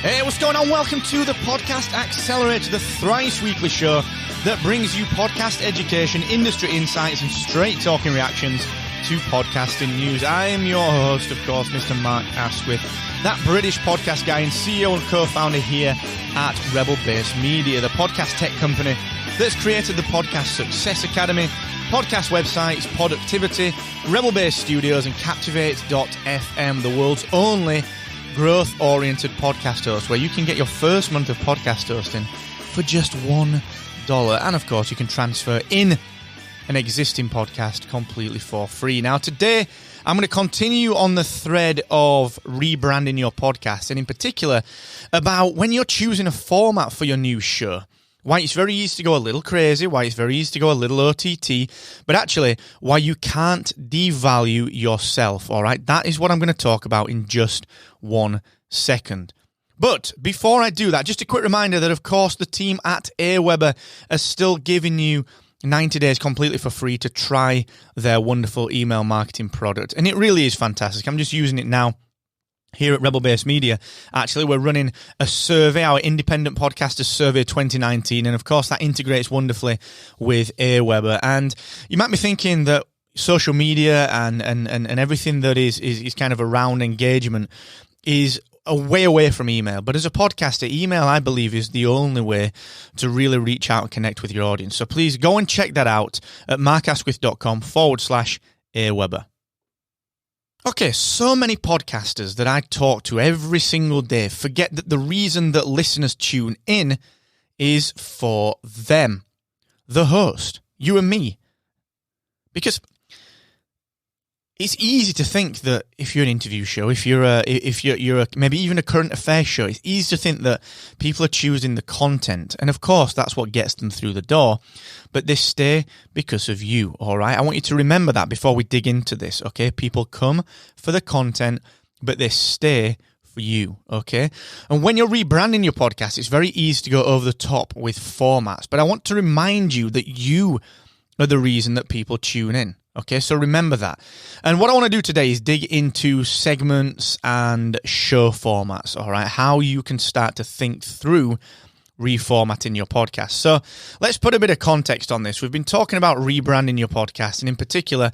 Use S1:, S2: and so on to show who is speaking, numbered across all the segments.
S1: Hey, what's going on? Welcome to the Podcast Accelerator, the thrice-weekly show that brings you podcast education, industry insights, and straight-talking reactions to podcasting news. I am your host, of course, Mr. Mark Asquith, that British podcast guy and CEO and co-founder here at Rebel Base Media, the podcast tech company that's created the Podcast Success Academy, podcast websites, Productivity, Rebel Base Studios, and Captivate.fm, the world's only growth-oriented podcast host, where you can get your first month of podcast hosting for just $1. And of course, you can transfer in an existing podcast completely for free. Now, today, I'm going to continue on the thread of rebranding your podcast, and in particular, about when you're choosing a format for your new show. Why it's very easy to go a little crazy, why it's very easy to go a little OTT, but actually why you can't devalue yourself, all right? That is what I'm going to talk about in just 1 second. But before I do that, just a quick reminder that, of course, the team at AWeber are still giving you 90 days completely for free to try their wonderful email marketing product. And it really is fantastic. I'm just using it now. Here at Rebel Base Media, actually, we're running a survey, our Independent Podcasters Survey 2019, and of course that integrates wonderfully with AWeber. And you might be thinking that social media and everything that is kind of around engagement is a way away from email. But as a podcaster, email, I believe, is the only way to really reach out and connect with your audience. So please go and check that out at markasquith.com/AWeber. Okay, so many podcasters that I talk to every single day forget that the reason that listeners tune in is for them, the host, you and me. Because it's easy to think that if you're an interview show, if you're maybe even a current affairs show, it's easy to think that people are choosing the content. And of course, that's what gets them through the door. But they stay because of you, all right? I want you to remember that before we dig into this, okay? People come for the content, but they stay for you, okay? And when you're rebranding your podcast, it's very easy to go over the top with formats. But I want to remind you that you are the reason that people tune in. Okay, so remember that. And what I want to do today is dig into segments and show formats, all right? How you can start to think through reformatting your podcast. So let's put a bit of context on this. We've been talking about rebranding your podcast, and in particular,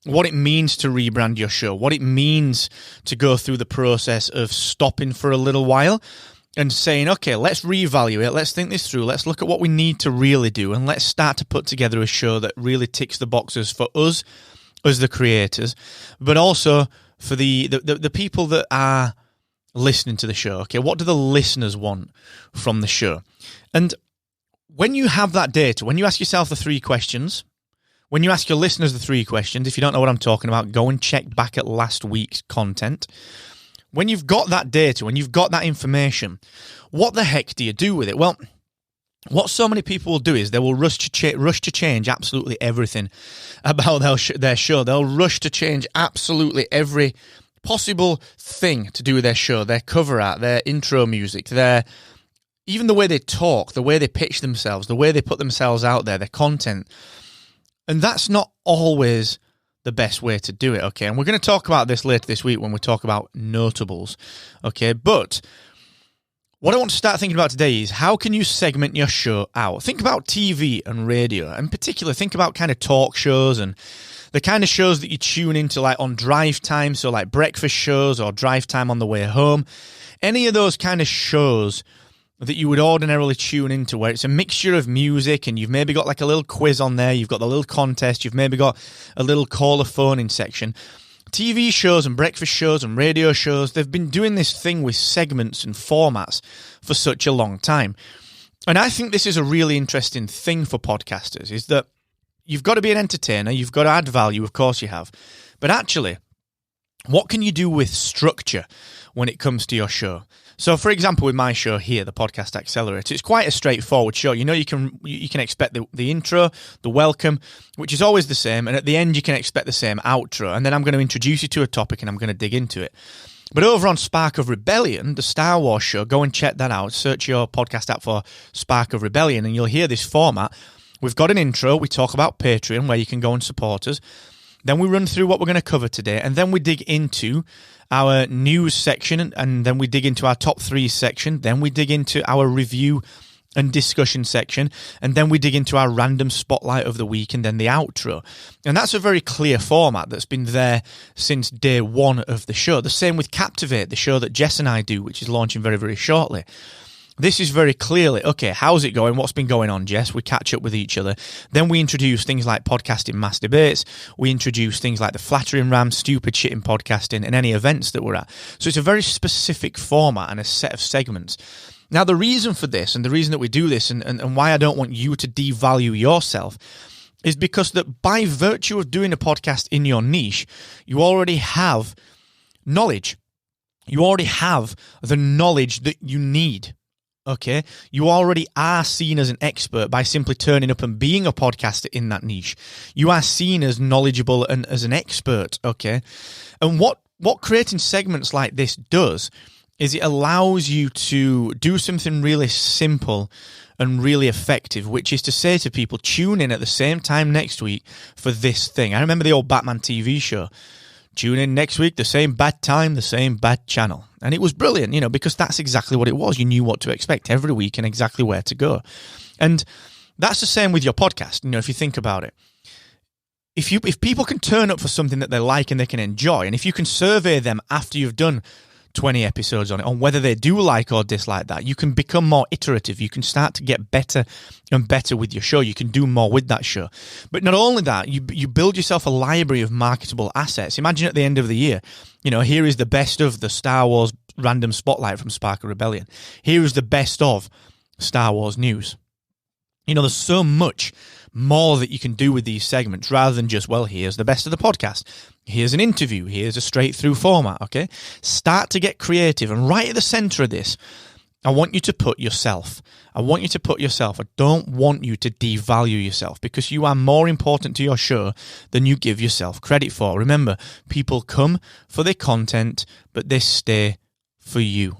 S1: what it means to rebrand your show, what it means to go through the process of stopping for a little while and saying, okay, let's reevaluate, let's think this through, let's look at what we need to really do, and let's start to put together a show that really ticks the boxes for us as the creators, but also for the people that are listening to the show. Okay, what do the listeners want from the show? And when you have that data, when you ask yourself the 3 questions, when you ask your listeners the 3 questions, if you don't know what I'm talking about, go and check back at last week's content. When you've got that data, when you've got that information, what the heck do you do with it? Well, what so many people will do is they will rush to change absolutely everything about their show. They'll rush to change absolutely every possible thing to do with their show, their cover art, their intro music, even the way they talk, the way they pitch themselves, the way they put themselves out there, their content. And that's not always the best way to do it, okay? And we're going to talk about this later this week when we talk about notables, okay? But what I want to start thinking about today is how can you segment your show out? Think about TV and radio. In particular, think about kind of talk shows and the kind of shows that you tune into like on drive time, so like breakfast shows or drive time on the way home. Any of those kind of shows that you would ordinarily tune into where it's a mixture of music and you've maybe got like a little quiz on there, you've got the little contest, you've maybe got a little caller phone-in section. TV shows and breakfast shows and radio shows, they've been doing this thing with segments and formats for such a long time. And I think this is a really interesting thing for podcasters, is that you've got to be an entertainer, you've got to add value, of course you have. But actually, what can you do with structure when it comes to your show? So, for example, with my show here, the Podcast Accelerator, it's quite a straightforward show. You know, you can expect the intro, the welcome, which is always the same, and at the end you can expect the same outro, and then I'm going to introduce you to a topic and I'm going to dig into it. But over on Spark of Rebellion, the Star Wars show, go and check that out. Search your podcast app for Spark of Rebellion, and you'll hear this format. We've got an intro. We talk about Patreon, where you can go and support us. Then we run through what we're going to cover today, and then we dig into our news section, and then we dig into our top 3 section, then we dig into our review and discussion section, and then we dig into our random spotlight of the week, and then the outro. And that's a very clear format that's been there since day 1 of the show. The same with Captivate, the show that Jess and I do, which is launching very, very shortly. This is very clearly, okay, how's it going? What's been going on, Jess? We catch up with each other. Then we introduce things like podcasting mass debates. We introduce things like the flattering ram, stupid shit in podcasting, and any events that we're at. So it's a very specific format and a set of segments. Now, the reason for this, and the reason that we do this, and why I don't want you to devalue yourself, is because that by virtue of doing a podcast in your niche, you already have knowledge. You already have the knowledge that you need. Okay, you already are seen as an expert by simply turning up and being a podcaster in that niche. You are seen as knowledgeable and as an expert, okay? And what creating segments like this does is it allows you to do something really simple and really effective, which is to say to people, tune in at the same time next week for this thing. I remember the old Batman TV show. Tune in next week, the same bad time, the same bad channel. And it was brilliant, because that's exactly what it was. You knew what to expect every week and exactly where to go. And that's the same with your podcast, if you think about it. If people can turn up for something that they like and they can enjoy, and if you can survey them after you've done 20 episodes on it, on whether they do like or dislike that, you can become more iterative. You can start to get better and better with your show. You can do more with that show. But not only that, you build yourself a library of marketable assets. Imagine at the end of the year, here is the best of the Star Wars random spotlight from Spark of Rebellion. Here is the best of Star Wars news. There's so much more that you can do with these segments rather than just, well, here's the best of the podcast. Here's an interview. Here's a straight through format, okay? Start to get creative. And right at the center of this, I want you to put yourself. I don't want you to devalue yourself because you are more important to your show than you give yourself credit for. Remember, people come for their content, but they stay for you.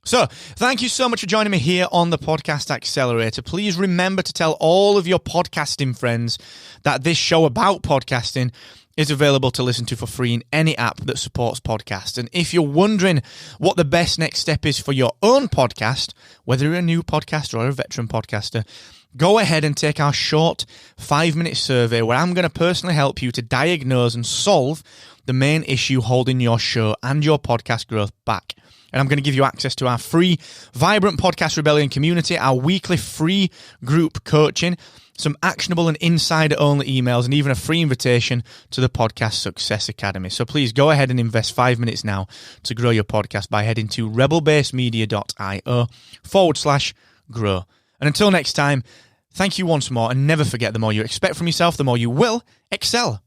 S1: So, thank you so much for joining me here on the Podcast Accelerator. Please remember to tell all of your podcasting friends that this show about podcasting is available to listen to for free in any app that supports podcasts. And if you're wondering what the best next step is for your own podcast, whether you're a new podcaster or a veteran podcaster, go ahead and take our short 5-minute survey where I'm going to personally help you to diagnose and solve the main issue holding your show and your podcast growth back. And I'm going to give you access to our free Vibrant Podcast Rebellion community, our weekly free group coaching, some actionable and insider-only emails, and even a free invitation to the Podcast Success Academy. So please go ahead and invest 5 minutes now to grow your podcast by heading to rebelbasemedia.io/grow. And until next time, thank you once more, and never forget, the more you expect from yourself, the more you will excel.